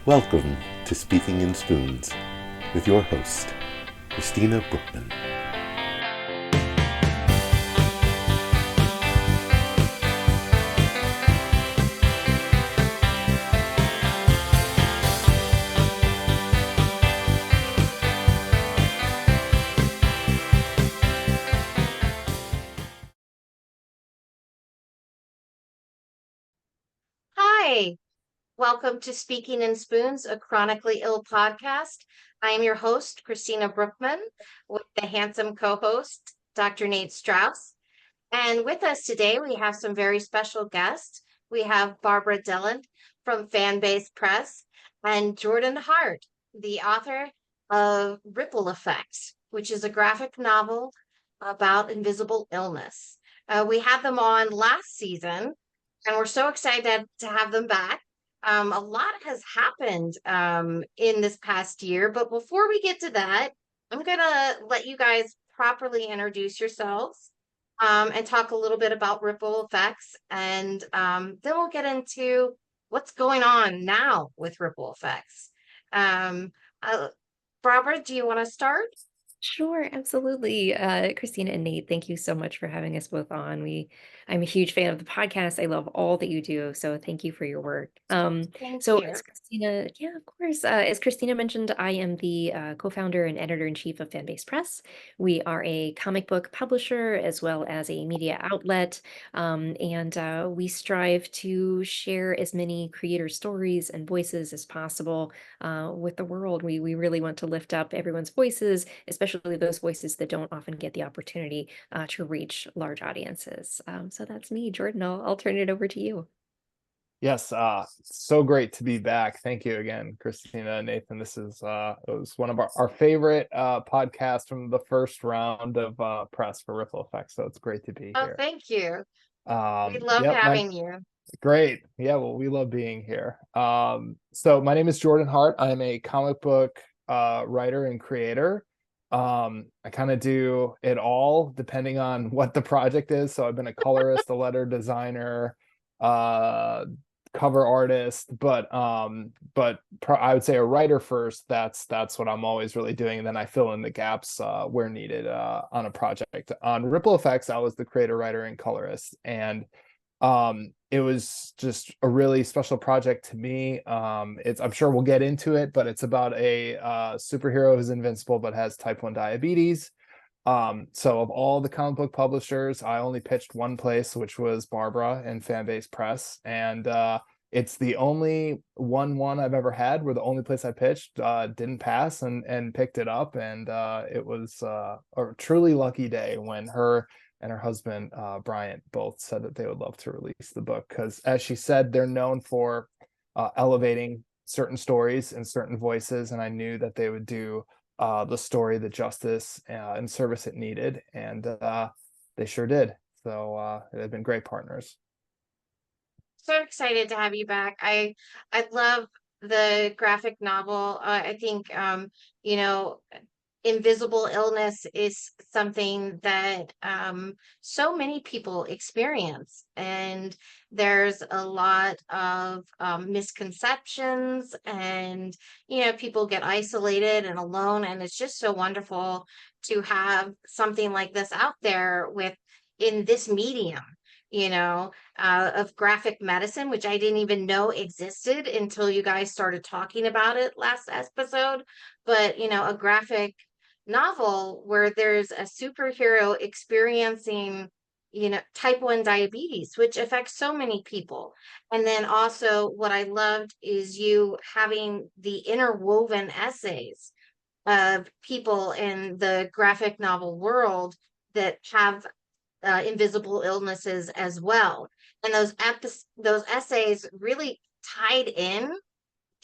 Welcome to Speaking in Spoons with your host, Christina Brookman. Hi, welcome to Speaking in Spoons, a chronically ill podcast. I am your host, Christina Brookman, with the handsome co-host, Dr. Nate Strauss. And with us today, we have some very special guests. We have Barbra Dillon from Fanbase Press and Jordan Hart, the author of Ripple Effects, which is a graphic novel about invisible illness. We had them on last season, and we're so excited to have them back. A lot has happened in this past year, but before we get to that, I'm going to let you guys properly introduce yourselves and talk a little bit about ripple effects. And then we'll get into what's going on now with ripple effects. Um, uh, Barbara, do you want to start? Sure, absolutely. Christina and Nate, thank you so much for having us both on. I'm a huge fan of the podcast. I love all that you do, so thank you for your work. Thank So you. as Christina, yeah, of course. As Christina mentioned, I am the co-founder and editor-in-chief of Fanbase Press. We are a comic book publisher as well as a media outlet, and we strive to share as many creator stories and voices as possible with the world. We really want to lift up everyone's voices, especially those voices that don't often get the opportunity to reach large audiences. So that's me, Jordan. I'll turn it over to you. Yes, so great to be back. Thank you again, Christina and Nathan. This is it was one of our favorite podcasts from the first round of press for Ripple Effects. So it's great to be Oh, here. thank you. We love Yep, having you. great. Yeah, well, we love being here. So my name is Jordan Hart. I'm a comic book writer and creator. I kind of do it all depending on what the project is. So I've been a colorist, a letter designer, uh cover artist, but I would say a writer first. That's what I'm always really doing, and then I fill in the gaps where needed on a project. On Ripple Effects, I was the creator, writer, and colorist, and it was just a really special project to me. I'm sure we'll get into it, but it's about a superhero who's invincible but has type 1 diabetes. So of all the comic book publishers, I only pitched one place, which was Barbra and Fanbase Press. And it's the only one I've ever had where the only place I pitched didn't pass and picked it up. And it was a truly lucky day when her and her husband, Bryant, both said that they would love to release the book. Because as she said, they're known for elevating certain stories and certain voices. And I knew that they would do the story, the justice and service it needed, and they sure did. So they've been great partners. So excited to have you back. I love the graphic novel. I think you know, invisible illness is something that so many people experience, and there's a lot of misconceptions, and people get isolated and alone, and it's just so wonderful to have something like this out there with in this medium. Of graphic medicine, which I didn't even know existed until you guys started talking about it last episode. But, a graphic novel where there's a superhero experiencing, type 1 diabetes, which affects so many people. And then also, what I loved is you having the interwoven essays of people in the graphic novel world that have invisible illnesses as well. And those essays really tied in.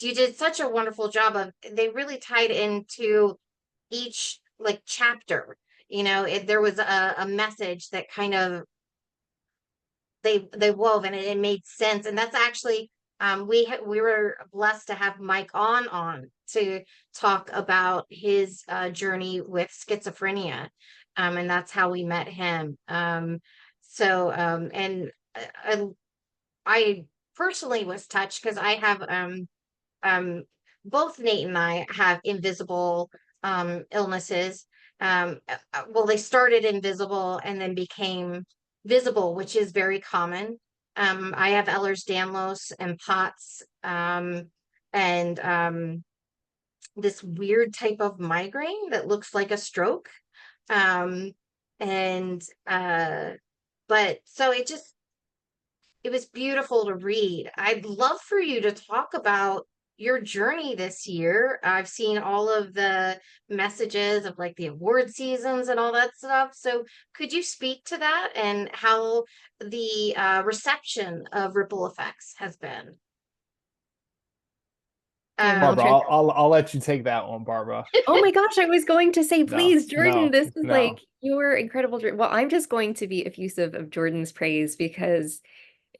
You did such a wonderful job of they really tied into each like chapter. There was a message that kind of they wove, and it made sense. And that's actually we were blessed to have Mike on to talk about his journey with schizophrenia, and that's how we met him. And I, I personally was touched because I have both Nate and I have invisible illnesses. Well, they started invisible and then became visible, which is very common. I have Ehlers-Danlos and POTS, and this weird type of migraine that looks like a stroke. And but so it was beautiful to read. I'd love for you to talk about your journey this year. I've seen all of the messages of like the award seasons and all that stuff. So could you speak to that and how the reception of Ripple Effects has been? Barbara, I'll let you take that one, Barbara. Oh my gosh, I was going to say, No, please, Jordan, no, this is no. like your incredible. Well, I'm just going to be effusive of Jordan's praise because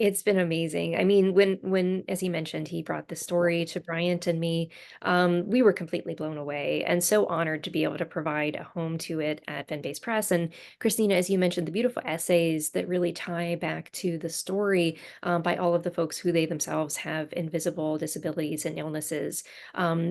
it's been amazing. I mean, when as he mentioned, he brought the story to Bryant and me, we were completely blown away and so honored to be able to provide a home to it at Fanbase Press. And Christina, as you mentioned, the beautiful essays that really tie back to the story by all of the folks who they themselves have invisible disabilities and illnesses.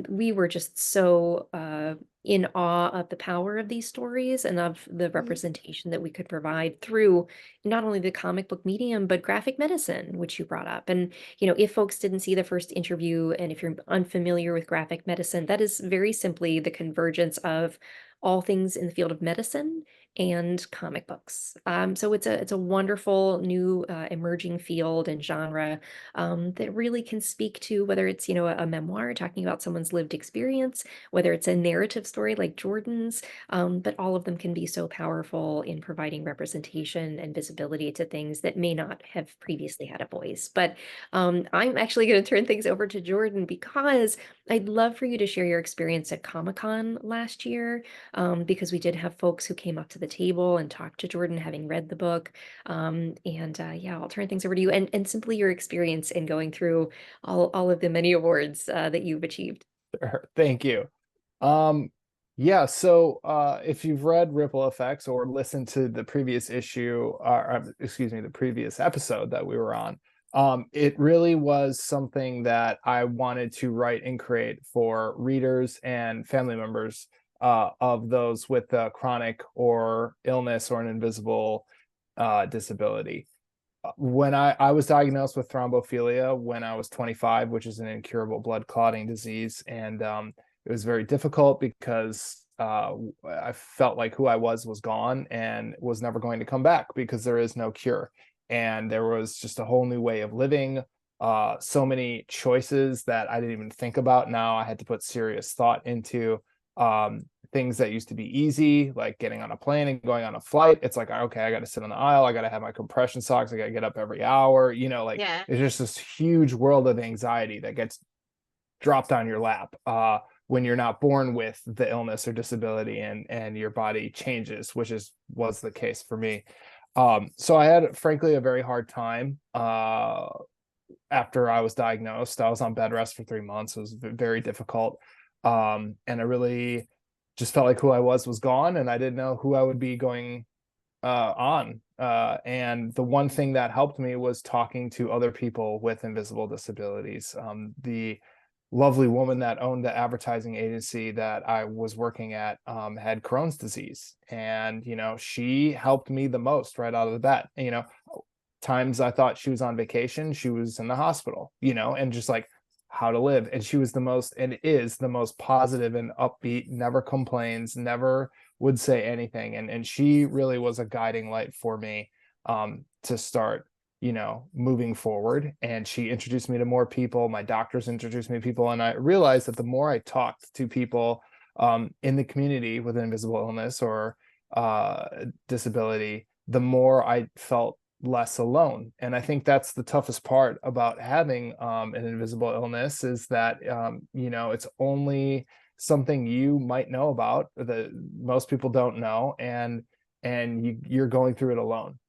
We were just so in awe of the power of these stories and of the representation that we could provide through not only the comic book medium, but graphic medicine, which you brought up. And, if folks didn't see the first interview, and if you're unfamiliar with graphic medicine, that is very simply the convergence of all things in the field of medicine and comic books. So it's a wonderful new emerging field and genre that really can speak to whether it's a memoir talking about someone's lived experience, whether it's a narrative story like Jordan's, but all of them can be so powerful in providing representation and visibility to things that may not have previously had a voice. But I'm actually going to turn things over to Jordan because I'd love for you to share your experience at Comic-Con last year, because we did have folks who came up to the table and talked to Jordan having read the book. Yeah, I'll turn things over to you and simply your experience in going through all of the many awards that you've achieved. Sure. Thank you. Yeah, so if you've read Ripple Effects or listened to the previous issue, excuse me, the previous episode that we were on, it really was something that I wanted to write and create for readers and family members of those with a chronic or illness or an invisible disability. When I was diagnosed with thrombophilia when I was 25, which is an incurable blood clotting disease, and it was very difficult because I felt like who I was gone and was never going to come back because there is no cure. And there was just a whole new way of living, so many choices that I didn't even think about. Now I had to put serious thought into things that used to be easy, like getting on a plane and going on a flight. It's like, okay, I got to sit on the aisle. I got to have my compression socks. I got to get up every hour. Yeah. It's just this huge world of anxiety that gets dropped on your lap when you're not born with the illness or disability and your body changes, which was the case for me. So I had, frankly, a very hard time after I was diagnosed. I was on bed rest for 3 months. It was very difficult. And I really just felt like who I was gone, and I didn't know who I would be going on. And the one thing that helped me was talking to other people with invisible disabilities. The lovely woman that owned the advertising agency that I was working at had Crohn's disease, and she helped me the most right out of the bat. Times I thought she was on vacation, she was in the hospital, and just like how to live. And she was the most, and is the most positive and upbeat, never complains, never would say anything. And she really was a guiding light for me to start, moving forward. And she introduced me to more people. My doctors introduced me to people. And I realized that the more I talked to people in the community with an invisible illness or disability, the more I felt less alone. And I think that's the toughest part about having an invisible illness, is that it's only something you might know about that most people don't know, and you're going through it alone.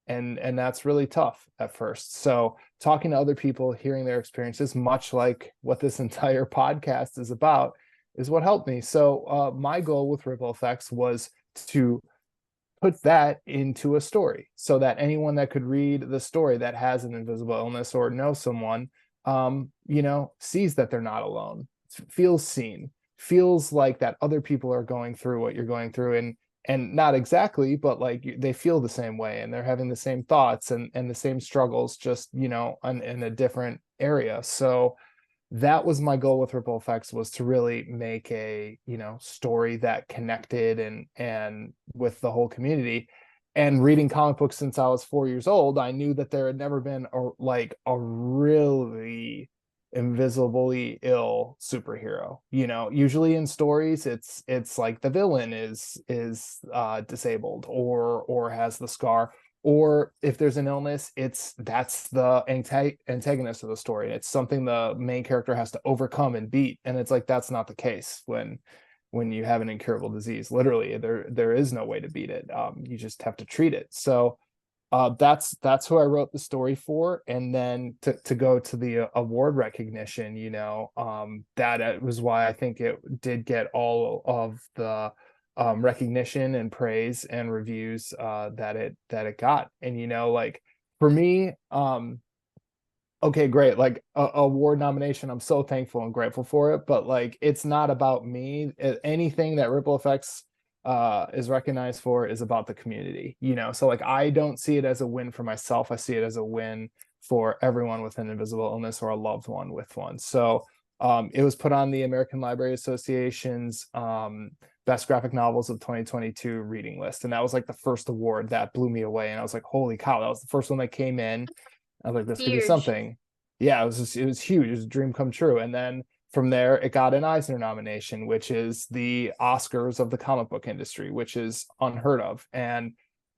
And that's really tough at first. So talking to other people, hearing their experiences, much like what this entire podcast is about, is what helped me. So my goal with Ripple Effects was to put that into a story so that anyone that could read the story that has an invisible illness or know someone sees that they're not alone, feels seen, feels like that other people are going through what you're going through, and not exactly, but like they feel the same way, and they're having the same thoughts and the same struggles, just in a different area. So that was my goal with Ripple Effects, was to really make a story that connected and with the whole community. And reading comic books since I was 4 years old, I knew that there had never been a really invisibly ill superhero. Usually in stories, it's like the villain is disabled or has the scar, or if there's an illness, that's the antagonist of the story. It's something the main character has to overcome and beat, and it's like that's not the case when you have an incurable disease. Literally, there is no way to beat it. You just have to treat it. So that's who I wrote the story for. And then to go to the award recognition, that was why I think it did get all of the recognition and praise and reviews that it got. And like for me, okay, great, like a award nomination, I'm so thankful and grateful for it, but like it's not about me. Anything that Ripple Effects is recognized for is about the community. So like I don't see it as a win for myself, I see it as a win for everyone with an invisible illness or a loved one with one. So it was put on the American Library Association's Best Graphic Novels of 2022 reading list, and that was like the first award that blew me away. And I was like, holy cow, that was the first one that came in. I was like, this could be Huge. something. Yeah, it was huge. It was a dream come true. And then from there, it got an Eisner nomination, which is the Oscars of the comic book industry, which is unheard of. And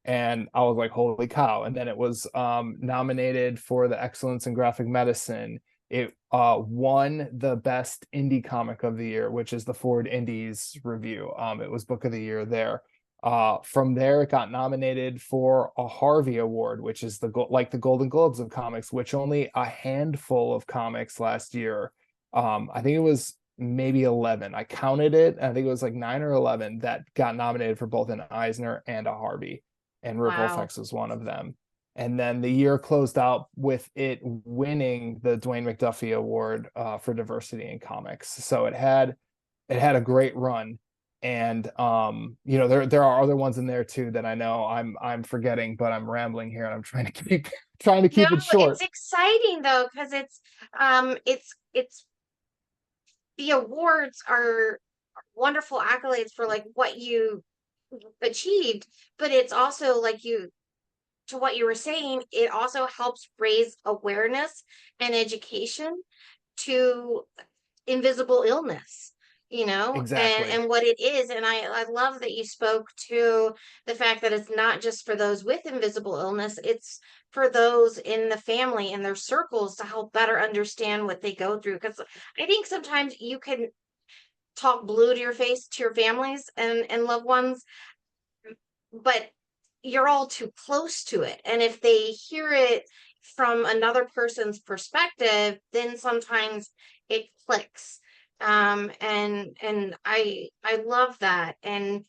I was like, holy cow. And then it was nominated for the Excellence in Graphic Medicine. It won the Best Indie Comic of the Year, which is the Forward Indies review. It was Book of the Year there. From there, it got nominated for a Harvey Award, which is the Golden Globes of comics, which only a handful of comics last year. I think it was maybe 11. I counted it. I think it was like 9 or 11 that got nominated for both an Eisner and a Harvey, and Ripple Wow. Effects was one of them. And then the year closed out with it winning the Dwayne McDuffie Award for diversity in comics. So it had a great run. And there are other ones in there too that I know I'm forgetting, but I'm rambling here and I'm trying to keep No, it short. it's exciting though, because it's the awards are wonderful accolades for like what you achieved, but it's also like to what you were saying, it also helps raise awareness and education to invisible illness, Exactly. and what it is. And I love that you spoke to the fact that it's not just for those with invisible illness, it's for those in the family and their circles to help better understand what they go through. Because I think sometimes you can talk blue to your face to your families and loved ones, but you're all too close to it. And if they hear it from another person's perspective, then sometimes it clicks. And I love that. And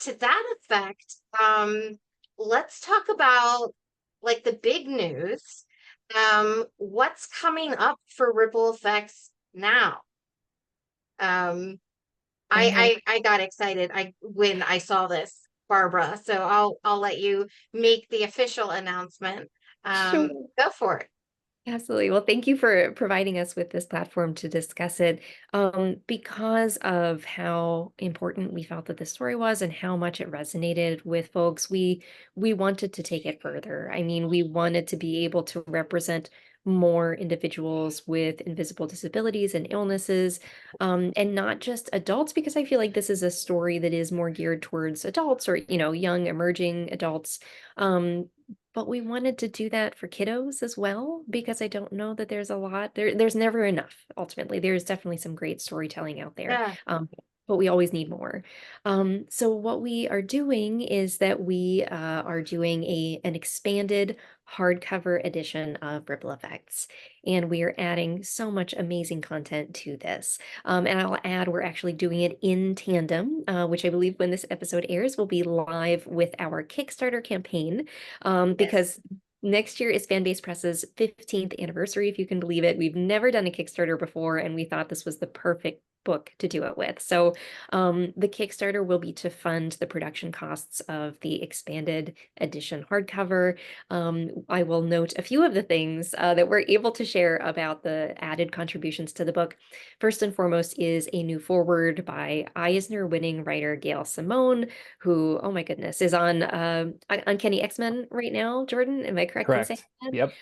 to that effect, let's talk about like the big news. What's coming up for Ripple Effects now? I got excited when I saw this, Barbara. So I'll let you make the official announcement. Sure. Go for it. Absolutely. Well, thank you for providing us with this platform to discuss it. Because of how important we felt that the story was and how much it resonated with folks, we wanted to take it further. I mean, we wanted to be able to represent more individuals with invisible disabilities and illnesses, and not just adults, because I feel like this is a story that is more geared towards adults or, young emerging adults. But we wanted to do that for kiddos as well, because I don't know that there's a lot there's never enough. Ultimately, there's definitely some great storytelling out there. Yeah. But we always need more. So what we are doing is that we are doing an expanded hardcover edition of Ripple Effects, and we are adding so much amazing content to this. And I'll add, we're actually doing it in tandem, which I believe when this episode airs will be live with our Kickstarter campaign, because Next year is Fanbase Press's 15th anniversary, if you can believe it. We've never done a Kickstarter before, and we thought this was the perfect book to do it with. So the Kickstarter will be to fund the production costs of the expanded edition hardcover. I will note a few of the things that we're able to share about the added contributions to the book. First and foremost is a new foreword by Eisner-winning writer Gail Simone, who, oh my goodness, is on Uncanny X-Men right now. Jordan, am I correct in saying Correct. that? Yep.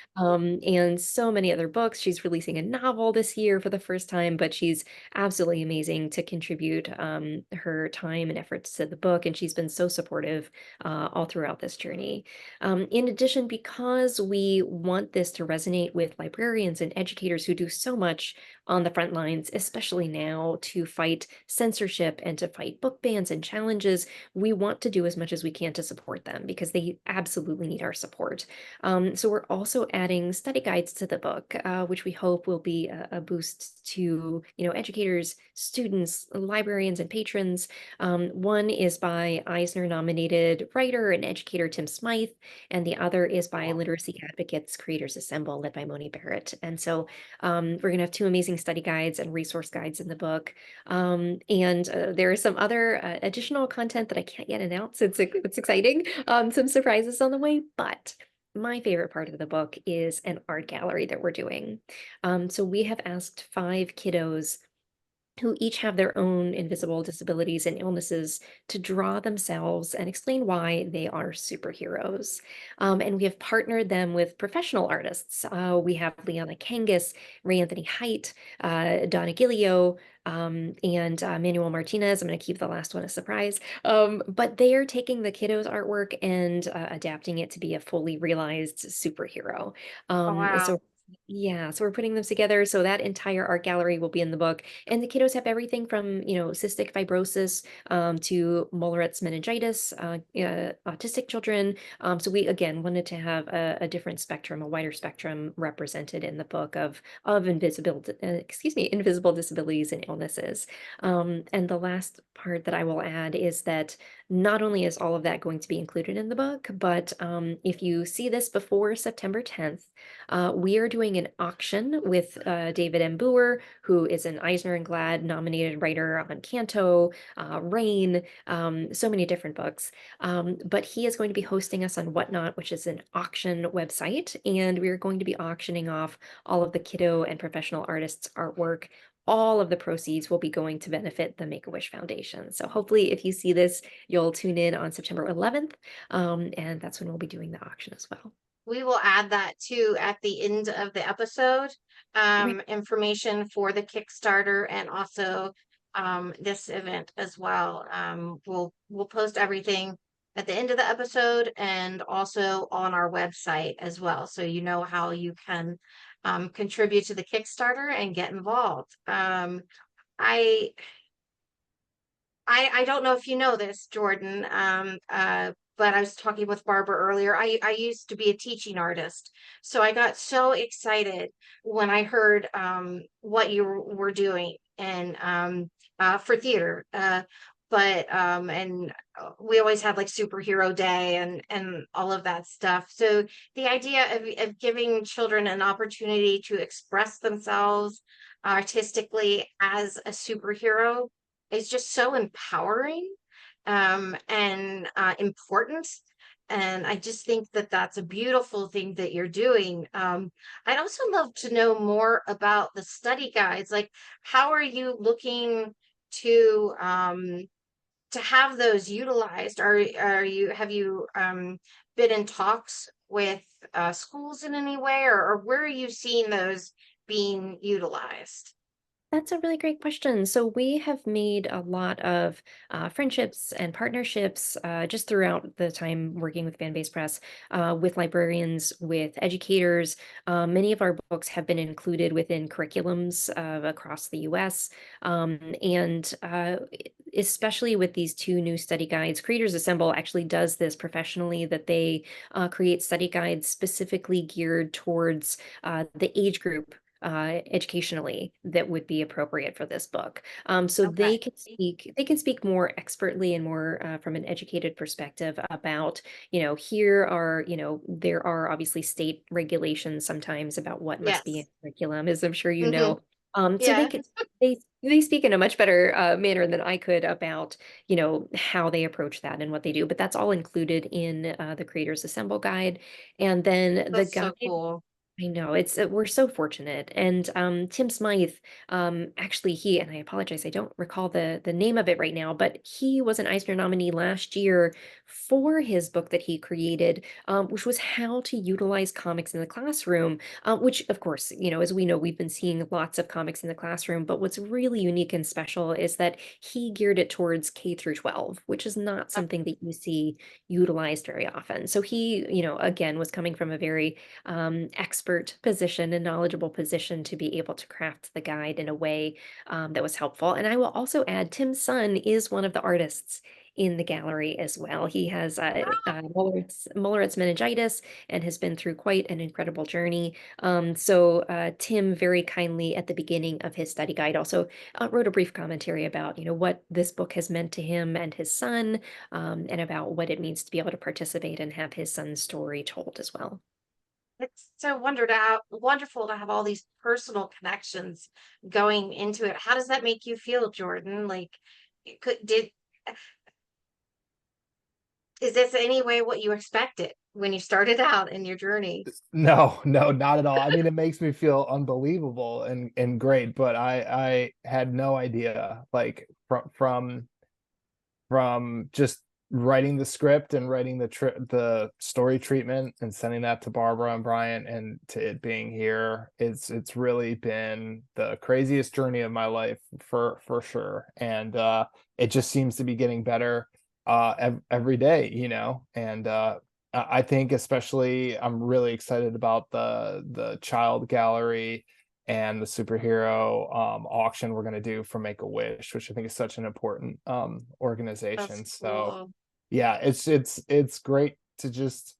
And so many other books. She's releasing a novel this year for the first time, but she's absolutely amazing to contribute her time and efforts to the book, and she's been so supportive all throughout this journey. In addition, because we want this to resonate with librarians and educators who do so much on the front lines, especially now, to fight censorship and to fight book bans and challenges, we want to do as much as we can to support them because they absolutely need our support. So we're also adding study guides to the book, which we hope will be a boost to, educators, students, librarians, and patrons. One is by Eisner-nominated writer and educator Tim Smythe, and the other is by Literacy Advocates Creators Assemble, led by Moni Barrett. And so we're going to have two amazing study guides and resource guides in the book. And there is some other additional content that I can't yet announce. It's exciting. Some surprises on the way, but my favorite part of the book is an art gallery that we're doing. So we have asked 5 kiddos who each have their own invisible disabilities and illnesses to draw themselves and explain why they are superheroes. And we have partnered them with professional artists. We have Liana Kangas, Ray Anthony Height, Donna Gilio, and Manuel Martinez. I'm going to keep the last one a surprise. But they are taking the kiddos' artwork and adapting it to be a fully realized superhero. Oh, wow. So yeah, so we're putting them together. So that entire art gallery will be in the book. And the kiddos have everything from, cystic fibrosis to Mollaret's meningitis, autistic children. So we, again, wanted to have a different spectrum, a wider spectrum represented in the book of invisible disabilities and illnesses. And the last part that I will add is that not only is all of that going to be included in the book, but if you see this before September 10th, we are doing an auction with David M. Boer, who is an Eisner and Glad nominated writer on Canto, Rain, so many different books. But he is going to be hosting us on Whatnot, which is an auction website, and we are going to be auctioning off all of the kiddo and professional artists' artwork. All of the proceeds will be going to benefit the Make-A-Wish Foundation. So hopefully if you see this, you'll tune in on September 11th, and that's when we'll be doing the auction as well. We will add that too at the end of the episode, information for the Kickstarter and also this event as well. We'll post everything at the end of the episode and also on our website as well, so you know how you can contribute to the Kickstarter and get involved. I don't know if you know this, Jordan, but I was talking with Barbara earlier. I used to be a teaching artist, so I got so excited when I heard what you were doing and for theater. And we always had like superhero day and all of that stuff. So the idea of giving children an opportunity to express themselves artistically as a superhero is just so empowering and important. And I just think that that's a beautiful thing that you're doing. I'd also love to know more about the study guides. Like, how are you looking to have those utilized? Have you been in talks with schools in any way, or where are you seeing those being utilized? That's a really great question. So we have made a lot of friendships and partnerships just throughout the time working with Fanbase Press, with librarians, with educators. Many of our books have been included within curriculums across the US. And especially with these 2 new study guides, Creators Assemble actually does this professionally, that they create study guides specifically geared towards the age group educationally that would be appropriate for this book. So Okay. they can speak more expertly and more from an educated perspective about, here are, there are obviously state regulations sometimes about what must be in Yes. curriculum, as I'm sure you Hmm. know. So Yeah. they speak in a much better manner than I could about, how they approach that and what they do. But that's all included in the Creators Assemble guide. And then the That's so guide, cool. I know it's we're so fortunate. And Tim Smythe, actually he, and I apologize, I don't recall the name of it right now, but he was an Eisner nominee last year for his book that he created, which was how to utilize comics in the classroom. Which of course, as we know, we've been seeing lots of comics in the classroom, but what's really unique and special is that he geared it towards K through 12, which is not something that you see utilized very often. So he, again, was coming from a very expert position and knowledgeable position to be able to craft the guide in a way that was helpful. And I will also add, Tim's son is one of the artists in the gallery as well. He has Mullerit's meningitis and has been through quite an incredible journey. So Tim very kindly at the beginning of his study guide also wrote a brief commentary about, what this book has meant to him and his son, and about what it means to be able to participate and have his son's story told as well. It's so wonderful to have all these personal connections going into it. How does that make you feel, Jordan? Like, is this any way what you expected when you started out in your journey? No, no, not at all. I mean, it makes me feel unbelievable and great, but I had no idea, like from just writing the script and writing the story treatment and sending that to Barbara and Brian and to it being here. It's really been the craziest journey of my life for sure. And it just seems to be getting better every day, and I think especially I'm really excited about the child gallery and the superhero auction we're going to do for Make-A-Wish, which I think is such an important That's organization. So cool. yeah, it's great to just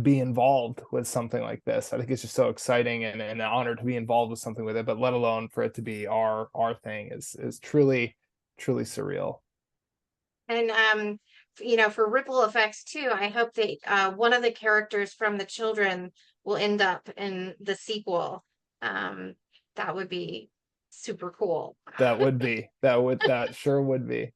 be involved with something like this. I think it's just so exciting and an honor to be involved with something with it, but let alone for it to be our thing is truly surreal. And for ripple effects too, I hope that one of the characters from the children will end up in the sequel. Um, that would be super cool. That sure would be.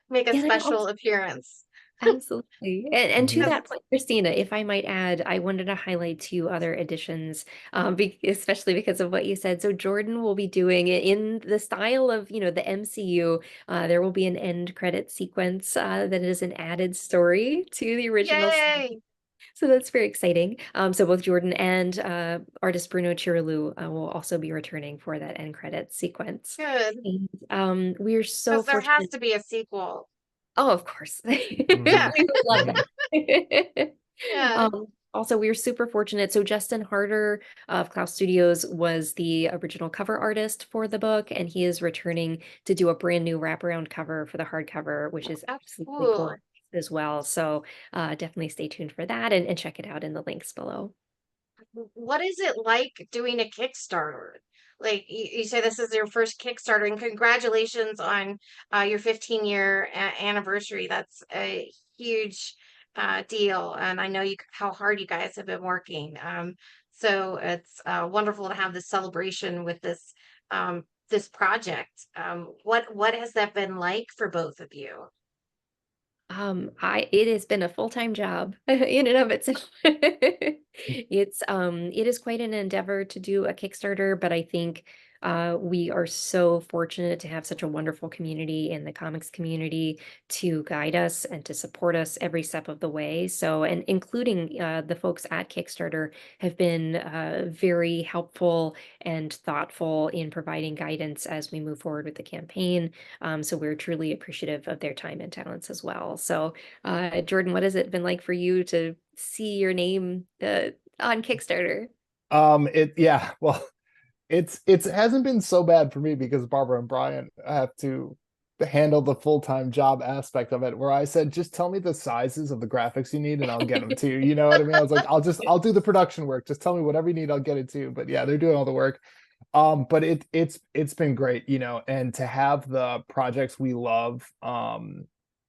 Make a Yeah, and special appearance. absolutely. And to Mhm. that point, Christina, if I might add, I wanted to highlight two other additions, especially because of what you said. So Jordan will be doing it in the style of, the MCU. There will be an end credit sequence that is an added story to the original. Yay! So that's very exciting. So both Jordan and artist Bruno Chirulu will also be returning for that end credit sequence. Good. And we are so Because there has fortunate. to be a sequel. Oh, of course. Yeah. Mhm. We would love Mhm. that. Yeah. Also, we are super fortunate. So Justin Harder of Klaus Studios was the original cover artist for the book, and he is returning to do a brand new wraparound cover for the hardcover, which is That's absolutely cool. gorgeous as well. So definitely stay tuned for that and check it out in the links below. What is it like doing a Kickstarter? Like you say, this is your first Kickstarter, and congratulations on your 15-year anniversary. That's a huge deal, and I know how hard you guys have been working. So it's wonderful to have this celebration with this project. What has that been like for both of you? It has been a full-time job in and of itself. It is quite an endeavor to do a Kickstarter, but I think we are so fortunate to have such a wonderful community in the comics community to guide us and to support us every step of the way. So, and including the folks at Kickstarter have been very helpful and thoughtful in providing guidance as we move forward with the campaign. So we're truly appreciative of their time and talents as well. So, Jordan, what has it been like for you to see your name on Kickstarter? Yeah, well, it hasn't been so bad for me because Barbara and Brian have to handle the full-time job aspect of it, where I said, just tell me the sizes of the graphics you need and I'll get them to you. You know what I mean? I was like, I'll do the production work. Just tell me whatever you need, I'll get it to you. But yeah, they're doing all the work. But it's been great, you know, and to have the projects we love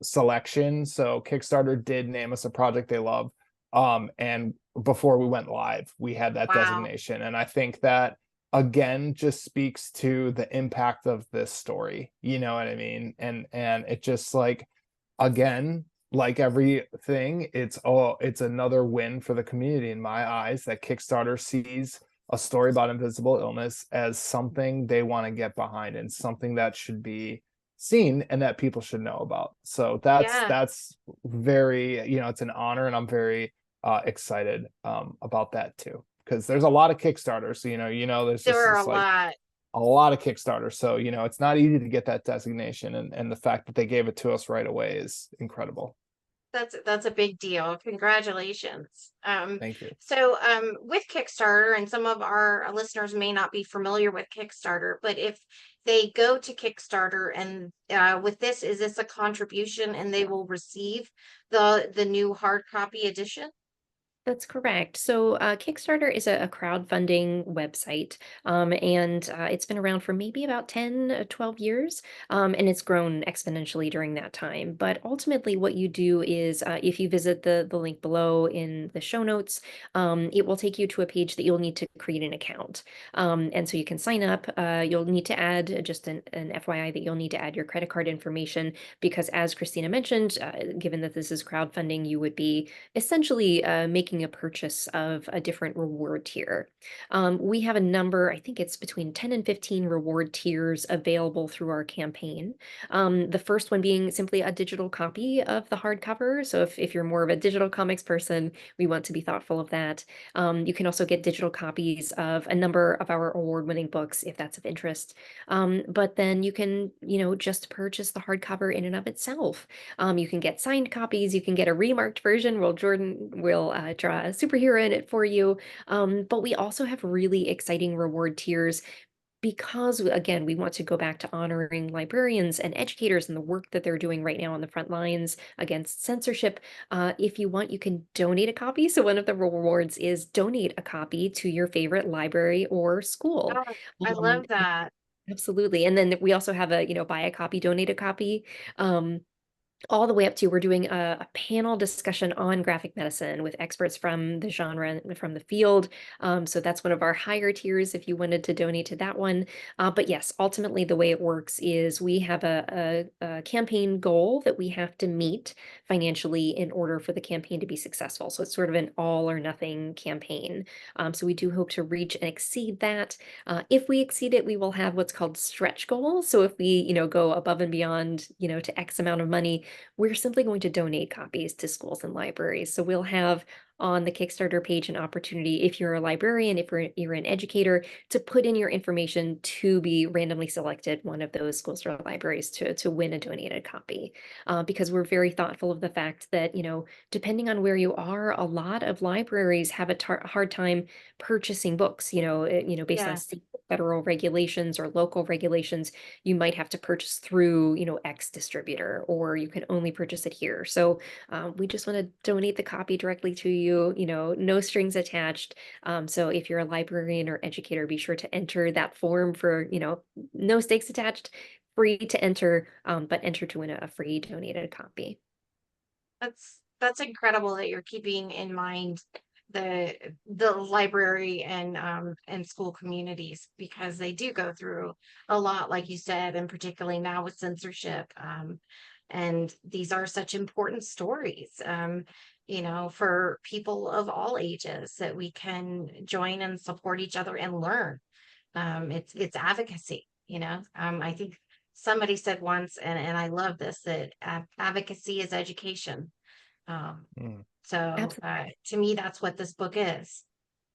selection. So Kickstarter did name us a project they love. And before we went live, we had that Wow. designation. And I think that again just speaks to the impact of this story. You know what I mean? And it just like, again, like everything, it's another win for the community in my eyes, that Kickstarter sees a story about invisible illness as something they want to get behind and something that should be seen and that people should know about. So Yeah, that's very, you know, it's an honor, and I'm very excited about that too, because there's a lot of Kickstarters. So, there's there just are a this like lot. a lot of Kickstarters. So, it's not easy to get that designation, and the fact that they gave it to us right away is incredible. That's a big deal. Congratulations. Thank you. So with Kickstarter, and some of our listeners may not be familiar with Kickstarter, but if they go to Kickstarter and with this, is this a contribution and they will receive the new hard copy edition? That's correct. So Kickstarter is a crowdfunding website, and it's been around for maybe about 10, 12 years, and it's grown exponentially during that time. But ultimately, what you do is if you visit the link below in the show notes, it will take you to a page that you'll need to create an account. And so you can sign up. You'll need to add just an FYI that you'll need to add your credit card information because, as Christina mentioned, given that this is crowdfunding, you would be essentially making a purchase of a different reward tier. We have a number, I think it's between 10 and 15 reward tiers available through our campaign. The first one being simply a digital copy of the hardcover. So if you're more of a digital comics person, we want to be thoughtful of that. You can also get digital copies of a number of our award-winning books if that's of interest. But then you can, just purchase the hardcover in and of itself. You can get signed copies. You can get a remarked version. Well, Jordan will draw a superhero in it for you. But we also have really exciting reward tiers because, again, we want to go back to honoring librarians and educators and the work that they're doing right now on the front lines against censorship. If you want, you can donate a copy. So one of the rewards is donate a copy to your favorite library or school. Oh, I Um, love that. Absolutely. And then we also have a, buy a copy, donate a copy. All the way up to we're doing a panel discussion on graphic medicine with experts from the genre and from the field. So that's one of our higher tiers if you wanted to donate to that one. But yes, ultimately the way it works is we have a campaign goal that we have to meet financially in order for the campaign to be successful. So it's sort of an all or nothing campaign. So we do hope to reach and exceed that. If we exceed it, we will have what's called stretch goals. So if we, go above and beyond, to X amount of money, we're simply going to donate copies to schools and libraries. So we'll have on the Kickstarter page an opportunity, if you're a librarian, if you're an educator, to put in your information to be randomly selected one of those schools or libraries to win a donated copy. Because we're very thoughtful of the fact that, depending on where you are, a lot of libraries have a hard time purchasing books, based on Yeah. state federal regulations or local regulations. You might have to purchase through, X distributor, or you can only purchase it here. So we just want to donate the copy directly to you, no strings attached. So if you're a librarian or educator, be sure to enter that form for, no stakes attached, free to enter, but enter to win a free donated copy. That's incredible that you're keeping in mind the library and school communities, because they do go through a lot, like you said, and particularly now with censorship. And these are such important stories, for people of all ages, that we can join and support each other and learn. It's advocacy, I think somebody said once, and I love this, that advocacy is education. So Absolutely. to me, that's what this book is.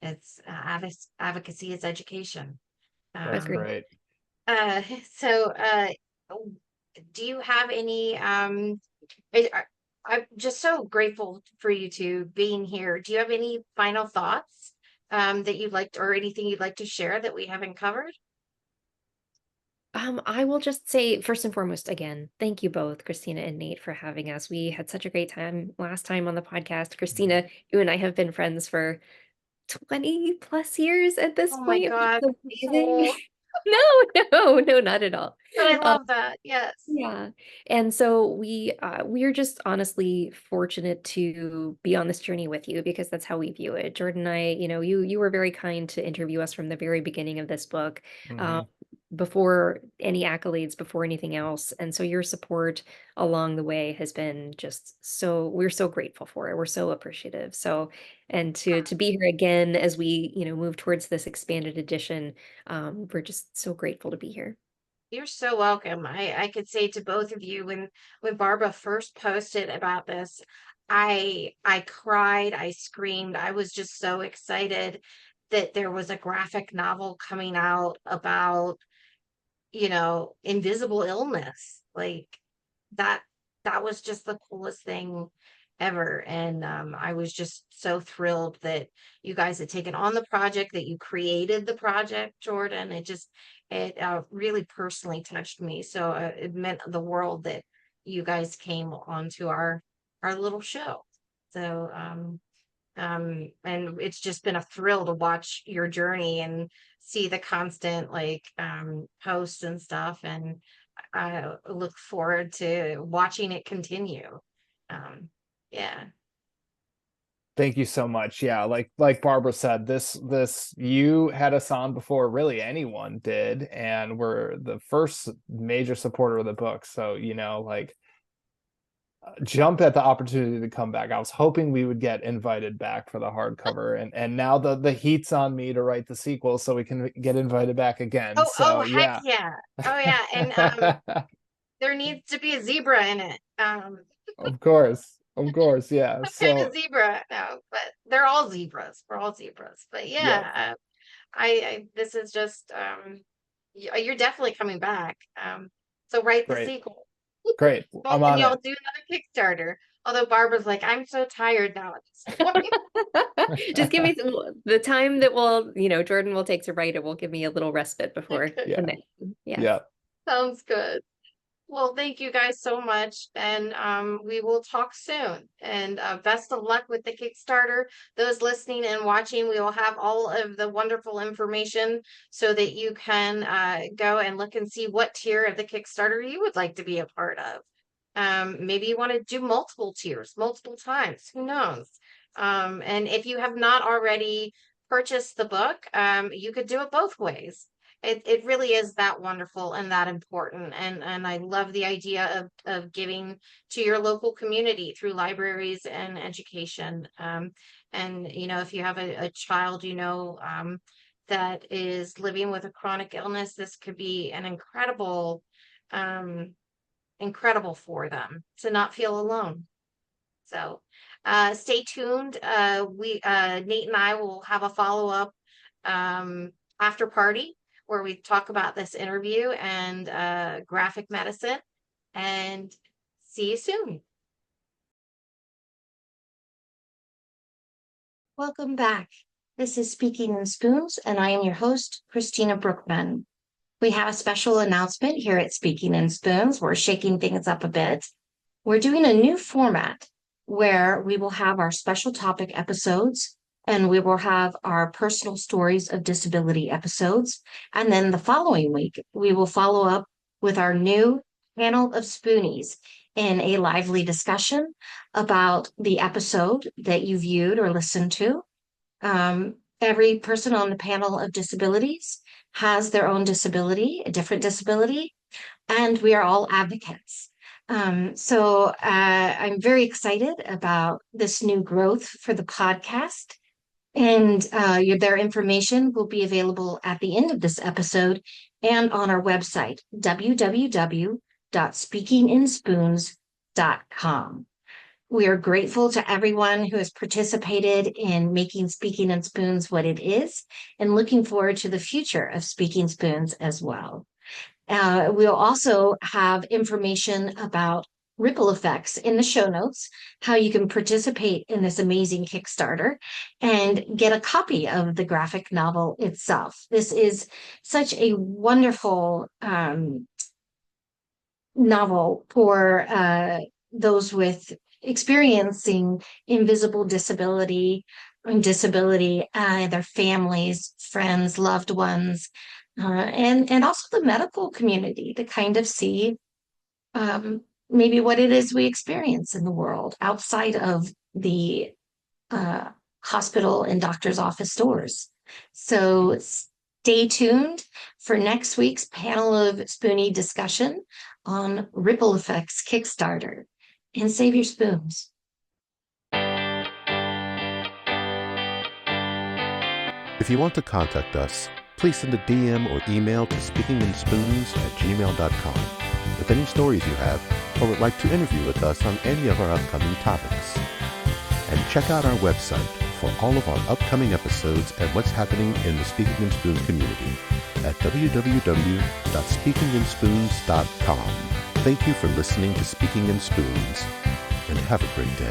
It's advocacy is education. That's Agreed. great. Uh, so do you have any I'm just so grateful for you two being here. Do you have any final thoughts that you'd like or anything you'd like to share that we haven't covered? I will just say, first and foremost, again, thank you both, Christina and Nate, for having us. We had such a great time last time on the podcast. Christina, you and I have been friends for 20 plus years at this Oh my point, which God. is So amazing. old. No, not at all. But I Um, love that. Yes. yeah. And so we're just honestly fortunate to be on this journey with you because that's how we view it. Jordan and I, you were very kind to interview us from the very beginning of this book, Mhm. before any accolades, before anything else. And so your support along the way has been just we're so grateful for it. We're so appreciative. So, and to be here again as we, move towards this expanded edition, we're just so grateful to be here. You're so welcome. I could say to both of you when Barbara first posted about this, I cried, I screamed. I was just so excited that there was a graphic novel coming out about, invisible illness. Like that that was just the coolest thing ever. And I was just so thrilled that you guys had taken on the project, that you created the project, Jordan. It really personally touched me. So it meant the world that you guys came onto our little show. So and it's just been a thrill to watch your journey and see the constant like posts and stuff, and I look forward to watching it continue. Yeah. Thank you so much. Yeah, like Barbara said, this you had us on before really anyone did, and we're the first major supporter of the book. So, like jump at the opportunity to come back. I was hoping we would get invited back for the hardcover, and now the heat's on me to write the sequel so we can get invited back again. Oh, So heck yeah. yeah. Oh yeah. And there needs to be a zebra in it. Of course. Of course. Yeah. What kind of So zebra? No, but they're all zebras. We're all zebras. But yeah, yeah, I this is just you're definitely coming back. So write the great. sequel. Great. Well, I'm and on y'all it. do another Kickstarter. Although Barbara's like, I'm so tired now at this point. Just give me the time that Jordan will take to write it will give me a little respite before Okay, the Yeah. next one. Yeah. Yeah. sounds good. Well, thank you guys so much, and we will talk soon. And best of luck with the Kickstarter. Those listening and watching, we will have all of the wonderful information so that you can go and look and see what tier of the Kickstarter you would like to be a part of. Maybe you want to do multiple tiers, multiple times. Who knows? And if you have not already purchased the book, you could do it both ways. It really is that wonderful and that important. And I love the idea of giving to your local community through libraries and education. And if you have a child, that is living with a chronic illness, this could be an um, incredible for them to not feel alone. So stay tuned. We Nate and I will have a follow-up after party where we talk about this interview and graphic medicine. And see you soon. Welcome back. This is Speaking in Spoons, and I am your host, Christina Brookman. We have a special announcement here at Speaking in Spoons. We're shaking things up a bit. We're doing a new format where we will have our special topic episodes and we will have our personal stories of disability episodes. And then the following week, we will follow up with our new panel of spoonies in a lively discussion about the episode that you viewed or listened to. Every person on the panel of disabilities has their own disability, a different disability, and we are all advocates. So I'm very excited about this new growth for the podcast. And their information will be available at the end of this episode and on our website, www.speakinginspoons.com. We are grateful to everyone who has participated in making Speaking in Spoons what it is, and looking forward to the future of Speaking Spoons as well. We'll also have information about Ripple Effects in the show notes how you can participate in this amazing Kickstarter and get a copy of the graphic novel itself. This is such a wonderful novel for those with experiencing invisible disability and disability, their families, friends, loved ones, and also the medical community to kind of see maybe what it is we experience in the world outside of the hospital and doctor's office doors. So stay tuned for next week's panel of Spoonie discussion on Ripple Effects Kickstarter. And save your spoons. If you want to contact us, please send a DM or email to speakinginspoons@gmail.com with any stories you have or would like to interview with us on any of our upcoming topics. And check out our website for all of our upcoming episodes and what's happening in the Speaking in Spoons community at www.speakinginspoons.com. Thank you for listening to Speaking in Spoons, and have a great day.